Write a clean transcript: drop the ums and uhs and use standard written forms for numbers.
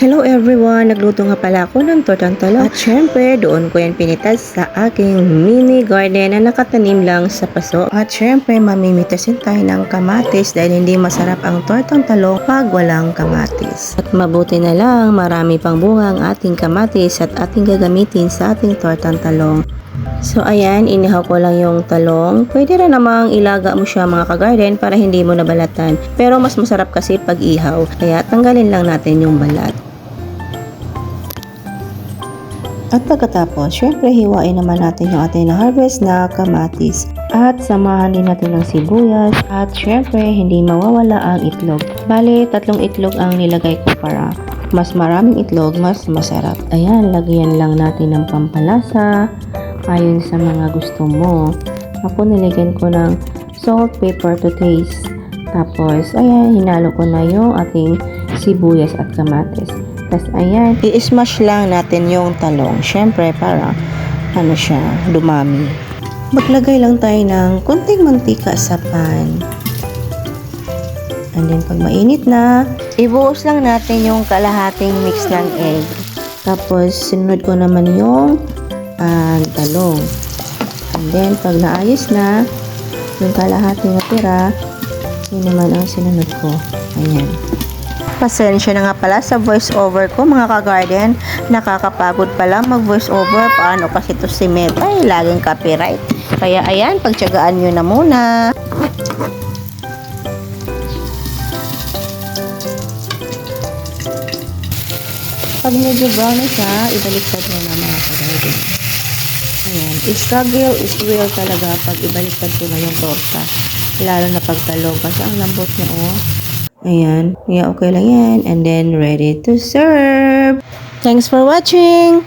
Hello everyone! Nagluto nga pala ako ng tortang talong at syempre doon ko yan pinitas sa aking mini garden na nakatanim lang sa paso. At syempre mamimitasin tayo ng kamatis dahil hindi masarap ang tortang talong pag walang kamatis. At mabuti na lang marami pang bunga ang ating kamatis at ating gagamitin sa ating tortang talong. So ayan, inihaw ko lang yung talong. Pwede rin namang ilaga mo siya mga ka-garden para hindi mo nabalatan. Pero mas masarap kasi pag ihaw, kaya tanggalin lang natin yung balat. At pagkatapos, syempre hiwain naman natin yung ating na-harvest na kamatis. At samahan din natin ng sibuyas. At syempre, hindi mawawala ang itlog. Bale, 3 itlog ang nilagay ko para mas maraming itlog, mas masarap. Ayan, lagyan lang natin ng pampalasa ayon sa mga gusto mo. Ako nilagyan ko ng salt, pepper to taste. Tapos, ayan, hinalo ko na yung ating sibuyas at kamatis. Tapos, ayan, i-smash lang natin yung talong. Syempre, para, siya, dumami. Maglagay lang tayo ng kunting mantika sa pan. And then, pag mainit na, ibuhos lang natin yung kalahating mix ng egg. Tapos, sinunod ko naman yung talong. And then, pag naayos na, yung kalahating natira, yun naman ang sinunod ko. Ayan. Pasensya na nga pala sa voice over ko mga ka-garden. Nakakapagod pala mag voice over. Paano kasi to si Meta? Laging copyright. Kaya ayan, pagtyagaan nyo na muna. Pag medyo brown na siya, ibaliktad mo na mga ka-garden. Ayan, struggle is real talaga pag ibaliktad ko na yung torta. Lalo na pagtalog kasi ang lambot niya Ayan. Yeah, okay lang yan. And then, ready to serve. Thanks for watching!